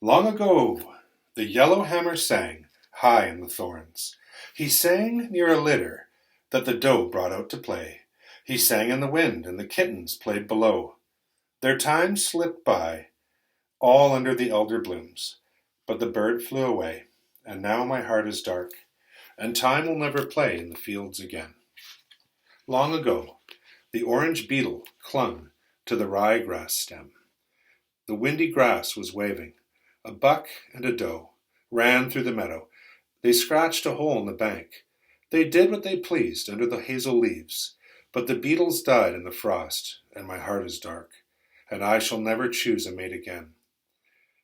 Long ago, the yellowhammer sang high in the thorns. He sang near a litter that the doe brought out to play. He sang in the wind, and the kittens played below. Their time slipped by, all under the elder blooms. But the bird flew away, and now my heart is dark, and time will never play in the fields again. Long ago, the orange beetle clung to the ryegrass stem. The windy grass was waving. A buck and a doe ran through the meadow. They scratched a hole in the bank. They did what they pleased under the hazel leaves, but the beetles died in the frost, and my heart is dark, and I shall never choose a mate again.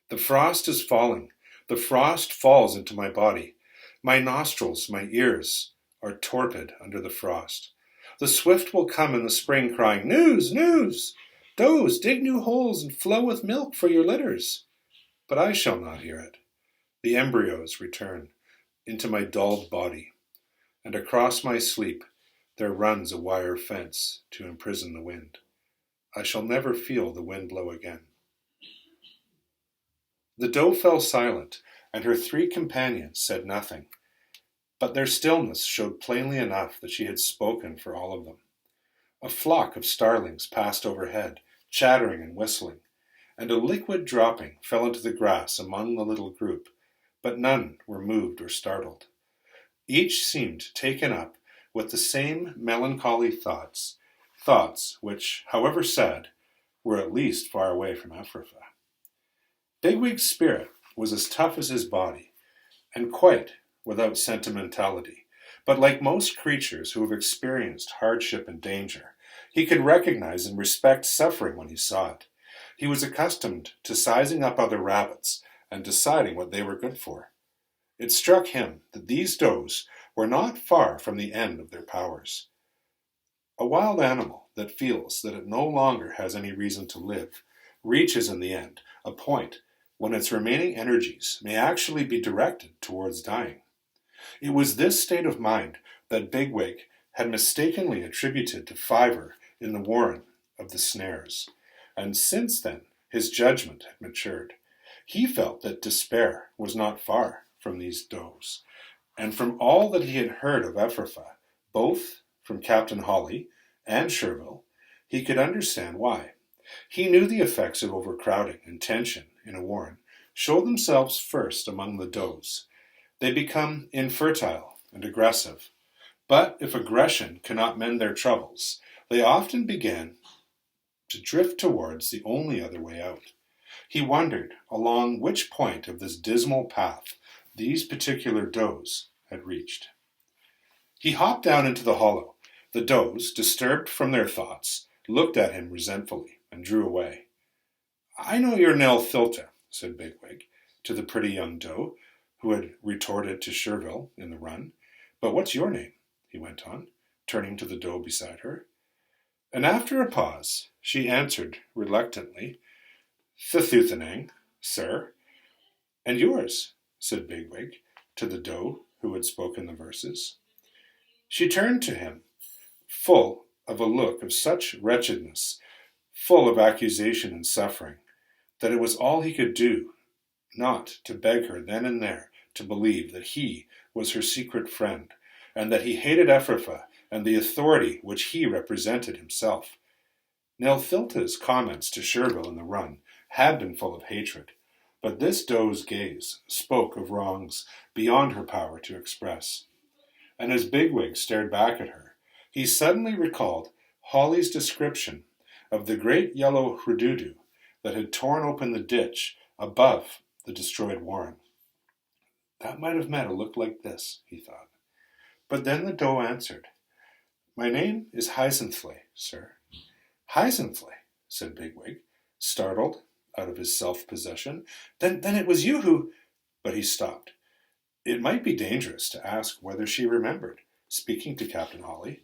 The frost is falling. The frost falls into my body. My nostrils, my ears are torpid under the frost. The swift will come in the spring crying, "News, news! Does, dig new holes and flow with milk for your litters." But I shall not hear it. The embryos return into my dulled body, and across my sleep there runs a wire fence to imprison the wind. I shall never feel the wind blow again. The doe fell silent, and her 3 companions said nothing, but their stillness showed plainly enough that she had spoken for all of them. A flock of starlings passed overhead, chattering and whistling, and a liquid dropping fell into the grass among the little group, but none were moved or startled. Each seemed taken up with the same melancholy thoughts which, however sad, were at least far away from Ephrathah. Bigwig's spirit was as tough as his body, and quite without sentimentality, but like most creatures who have experienced hardship and danger, he could recognize and respect suffering when he saw it. He was accustomed to sizing up other rabbits and deciding what they were good for. It struck him that these does were not far from the end of their powers. A wild animal that feels that it no longer has any reason to live reaches in the end a point when its remaining energies may actually be directed towards dying. It was this state of mind that Bigwig had mistakenly attributed to Fiver in the warren of the snares, and since then his judgment had matured. He felt that despair was not far from these does, and from all that he had heard of Ephrathah, both from Captain Hawley and Sherville, he could understand why. He knew the effects of overcrowding and tension in a warren show themselves first among the does. They become infertile and aggressive. But if aggression cannot mend their troubles, they often begin to drift towards the only other way out. He wondered along which point of this dismal path these particular does had reached. He hopped down into the hollow. The does, disturbed from their thoughts, looked at him resentfully and drew away. "I know you're Nell Thilta," said Bigwig to the pretty young doe, who had retorted to Sherville in the run. "But what's your name?" he went on, turning to the doe beside her. And after a pause, she answered reluctantly, "Thethuthanang, sir." "And yours?" said Bigwig to the doe who had spoken the verses. She turned to him, full of a look of such wretchedness, full of accusation and suffering, that it was all he could do not to beg her then and there to believe that he was her secret friend, and that he hated Ephrathah and the authority which he represented himself. Nell Thilta's comments to Sherville in the run had been full of hatred, but this doe's gaze spoke of wrongs beyond her power to express. And as Bigwig stared back at her, he suddenly recalled Hawley's description of the great yellow hrududu that had torn open the ditch above the destroyed warren. That might have meant a look like this, he thought. But then the doe answered, "My name is Hyacinthly, sir." "Hyacinthly," said Bigwig, startled out of his self-possession. Then it was you who—" But he stopped. It might be dangerous to ask whether she remembered speaking to Captain Hawley,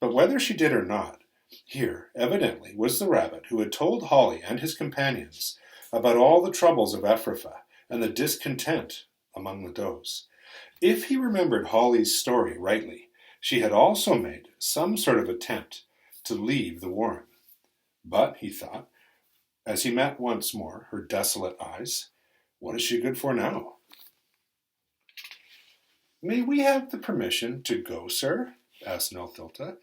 but whether she did or not, here evidently was the rabbit who had told Hawley and his companions about all the troubles of Ephrathah and the discontent among the does. If he remembered Hawley's story rightly, she had also made some sort of attempt to leave the warren. But, he thought, as he met once more her desolate eyes, What is she good for now? May we have the permission to go, sir? Asked Nelthilda.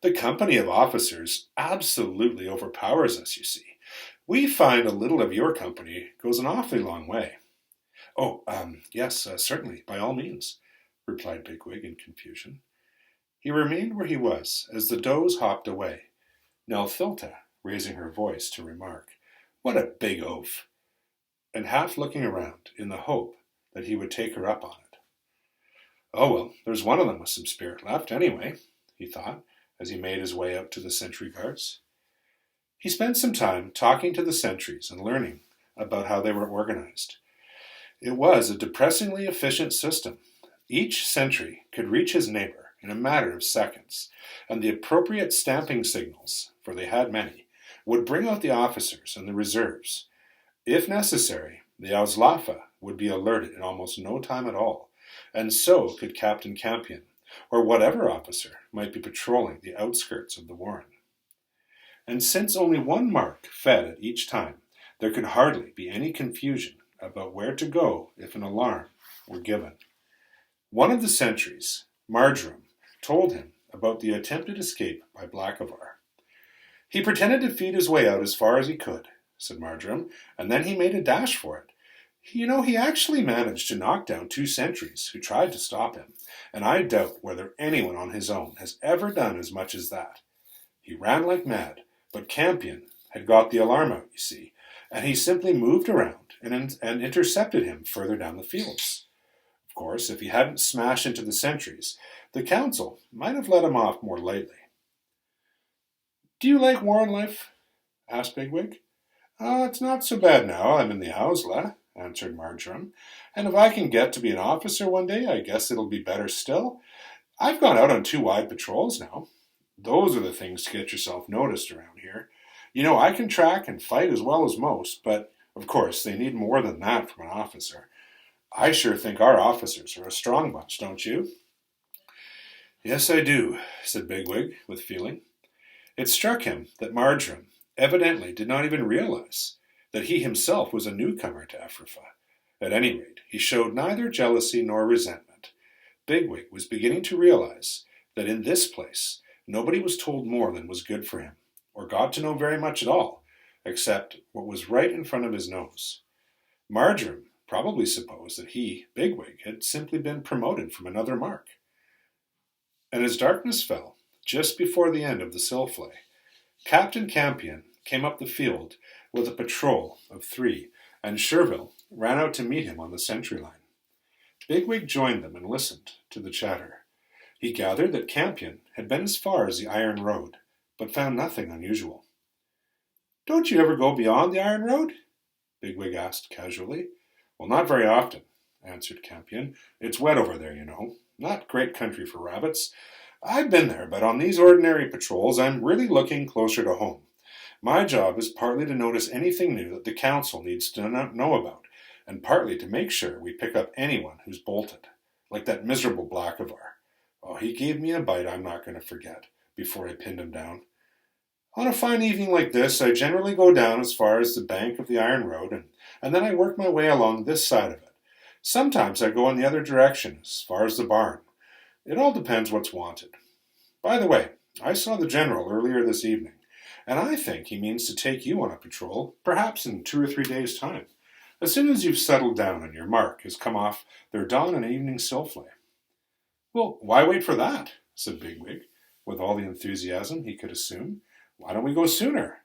The company of officers absolutely overpowers us, you see. We find a little of your company goes an awfully long way. Oh, yes, certainly, by all means, replied Bigwig in confusion. He remained where he was as the does hopped away. Nelthilda, raising her voice to remark, What a big oaf! And half looking around in the hope that he would take her up on it. Oh, well, there's one of them with some spirit left, anyway, he thought, as he made his way out to the sentry guards. He spent some time talking to the sentries and learning about how they were organized. It was a depressingly efficient system. Each sentry could reach his neighbor in a matter of seconds, and the appropriate stamping signals, for they had many, would bring out the officers and the reserves. If necessary, the Auslaffe would be alerted in almost no time at all, and so could Captain Campion, or whatever officer might be patrolling the outskirts of the warren. And since only one mark fed at each time, there could hardly be any confusion about where to go if an alarm were given. One of the sentries, Marjoram, told him about the attempted escape by Blackavar. He pretended to feed his way out as far as he could, said Marjoram, and then he made a dash for it. He actually managed to knock down 2 sentries who tried to stop him, and I doubt whether anyone on his own has ever done as much as that. He ran like mad, but Campion had got the alarm out, you see, and he simply moved around and intercepted him further down the fields. Of course, if he hadn't smashed into the sentries, the council might have let him off more lightly. Do you like warren life? Asked Bigwig. It's not so bad now I'm in the Ausla, answered Marjoram, and if I can get to be an officer one day, I guess it'll be better still. I've gone out on 2 wide patrols now. Those are the things to get yourself noticed around here. I can track and fight as well as most, but of course they need more than that from an officer. I sure think our officers are a strong bunch, don't you? Yes, I do, said Bigwig with feeling. It struck him that Marjoram evidently did not even realize that he himself was a newcomer to Ephrata. At any rate, he showed neither jealousy nor resentment. Bigwig was beginning to realize that in this place nobody was told more than was good for him, or got to know very much at all, except what was right in front of his nose. Marjoram probably supposed that he, Bigwig, had simply been promoted from another mark. And as darkness fell, just before the end of the Silflay, Captain Campion came up the field with a patrol of 3, and Sherville ran out to meet him on the sentry line. Bigwig joined them and listened to the chatter. He gathered that Campion had been as far as the Iron Road, but found nothing unusual. Don't you ever go beyond the Iron Road? Bigwig asked casually. Well, not very often, answered Campion. It's wet over there, Not great country for rabbits. I've been there, but on these ordinary patrols I'm really looking closer to home. My job is partly to notice anything new that the council needs to know about, and partly to make sure we pick up anyone who's bolted, like that miserable Blackavar. Oh, he gave me a bite I'm not going to forget, before I pinned him down. On a fine evening like this, I generally go down as far as the bank of the Iron Road, and then I work my way along this side of it. Sometimes I go in the other direction, as far as the barn. It all depends what's wanted. By the way, I saw the General earlier this evening, and I think he means to take you on a patrol, perhaps in 2 or 3 days' time, as soon as you've settled down and your mark has come off their dawn and evening Silflay. Well, why wait for that? Said Bigwig, with all the enthusiasm he could assume. Why don't we go sooner?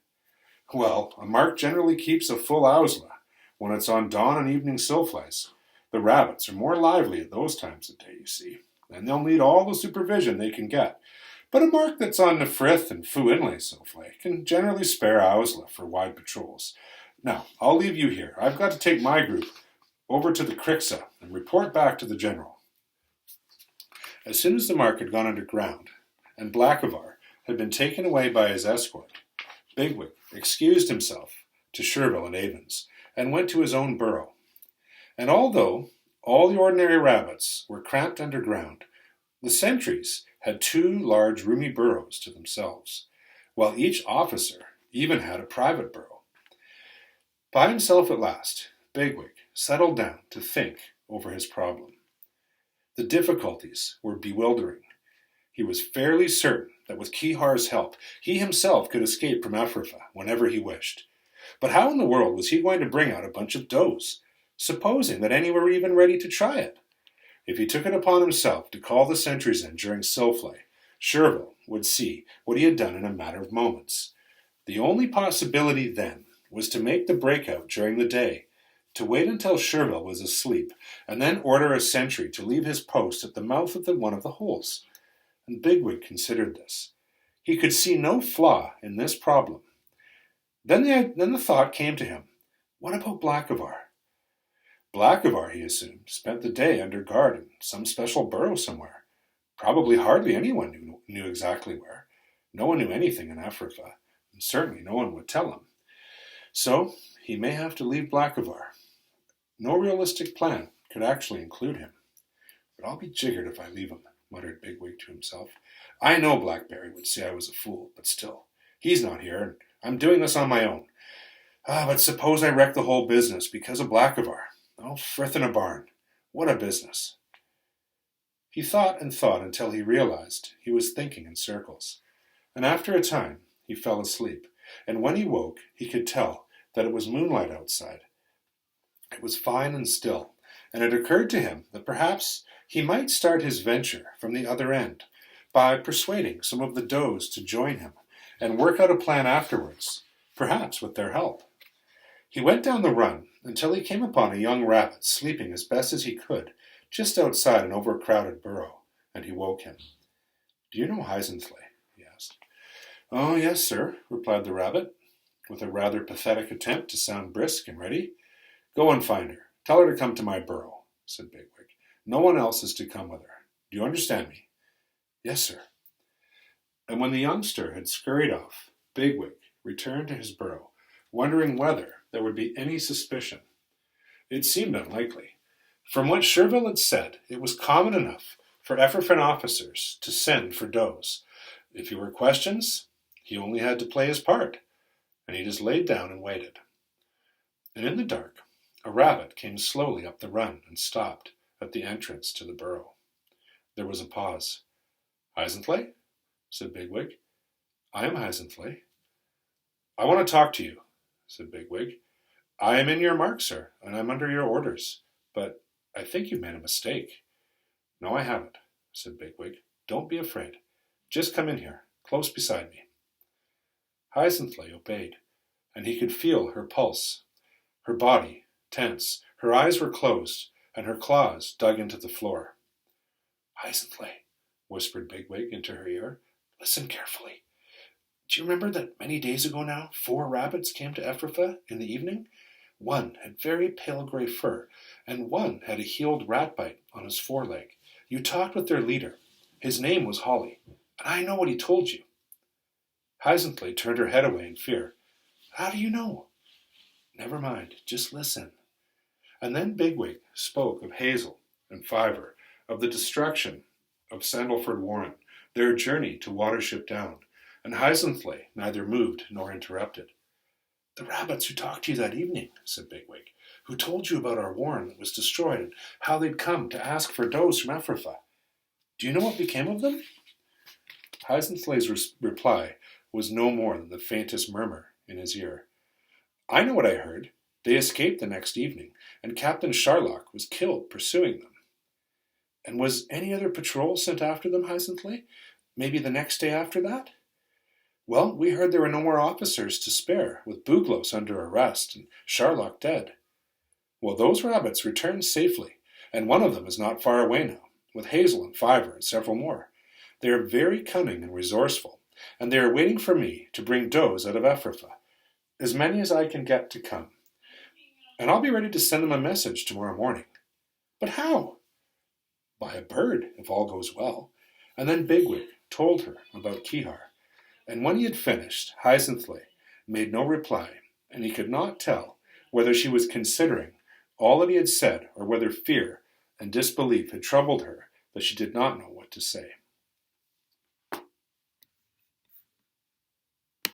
Well, a mark generally keeps a full Ausla when it's on dawn and evening Silflays. The rabbits are more lively at those times of day, you see, and they'll need all the supervision they can get. But a mark that's on the Frith and Fu Inlay Silflay can generally spare Ausla for wide patrols. Now, I'll leave you here. I've got to take my group over to the Crixa and report back to the General. As soon as the mark had gone underground, and Blackavar had been taken away by his escort, Bigwig excused himself to Sherville and Avens, and went to his own burrow. And although all the ordinary rabbits were cramped underground, the sentries had 2 large roomy burrows to themselves, while each officer even had a private burrow. By himself at last, Bigwig settled down to think over his problem. The difficulties were bewildering. He was fairly certain that with Kihar's help, he himself could escape from Ephrathah whenever he wished. But how in the world was he going to bring out a bunch of does, supposing that any were even ready to try it? If he took it upon himself to call the sentries in during Silflay, Sherville would see what he had done in a matter of moments. The only possibility then was to make the breakout during the day, to wait until Sherville was asleep, and then order a sentry to leave his post at the mouth of one of the holes. And Bigwig considered this. He could see no flaw in this problem. Then the thought came to him, what about Blackavar? Blackavar, he assumed, spent the day under guard in some special burrow somewhere. Probably hardly anyone knew exactly where. No one knew anything in Ephrathah, and certainly no one would tell him. So he may have to leave Blackavar. No realistic plan could actually include him. But I'll be jiggered if I leave him, muttered Bigwig to himself. I know Blackberry would say I was a fool, but still, he's not here, and I'm doing this on my own. But suppose I wreck the whole business because of Blackavar. Oh, frith in a barn. What a business. He thought and thought until he realized he was thinking in circles. And after a time, he fell asleep, and when he woke, he could tell that it was moonlight outside. It was fine and still, and it occurred to him that perhaps he might start his venture from the other end by persuading some of the does to join him and work out a plan afterwards, perhaps with their help. He went down the run until he came upon a young rabbit sleeping as best as he could just outside an overcrowded burrow, and he woke him. Do you know Heisensley? He asked. Oh, yes, sir, replied the rabbit, with a rather pathetic attempt to sound brisk and ready. Go and find her. Tell her to come to my burrow, said Bigwig. No one else is to come with her. Do you understand me? Yes, sir. And when the youngster had scurried off, Bigwig returned to his burrow, wondering whether there would be any suspicion. It seemed unlikely. From what Sherville had said, it was common enough for Ephrathah officers to send for does. If there were questions, he only had to play his part, and he just laid down and waited. And in the dark, a rabbit came slowly up the run and stopped at the entrance to the burrow. There was a pause. Heisensley? Said Bigwig. I am Heisensley. I want to talk to you, said Bigwig. I am in your mark, sir, and I'm under your orders, but I think you've made a mistake. No, I haven't, said Bigwig. Don't be afraid. Just come in here, close beside me. Heisensley obeyed, and he could feel her pulse, her body tense. Her eyes were closed, and her claws dug into the floor. Heisensley, whispered Bigwig into her ear, listen carefully. Do you remember that many days ago now 4 rabbits came to Ephrathah in the evening? One had very pale grey fur, and one had a healed rat bite on his foreleg. You talked with their leader. His name was Holly, and I know what he told you. Heisensley turned her head away in fear. How do you know? Never mind, just listen. And then Bigwig spoke of Hazel and Fiver, of the destruction of Sandalford Warren, their journey to Watership Down, and Heisensley neither moved nor interrupted. The rabbits who talked to you that evening, said Bigwig, who told you about our warren that was destroyed and how they'd come to ask for does from Ephrathah. Do you know what became of them? Heisensley's reply was no more than the faintest murmur in his ear. I know what I heard. They escaped the next evening, and Captain Sharlock was killed pursuing them. And was any other patrol sent after them, Heisensley? Maybe the next day after that? Well, we heard there were no more officers to spare, with Buglos under arrest and Sharlock dead. Well, those rabbits returned safely, and one of them is not far away now, with Hazel and Fiver and several more. They are very cunning and resourceful, and they are waiting for me to bring does out of Ephrathah, as many as I can get to come. And I'll be ready to send them a message tomorrow morning. But how? By a bird, if all goes well. And then Bigwig told her about Kihar. And when he had finished, Heisensley made no reply, and he could not tell whether she was considering all that he had said or whether fear and disbelief had troubled her that she did not know what to say.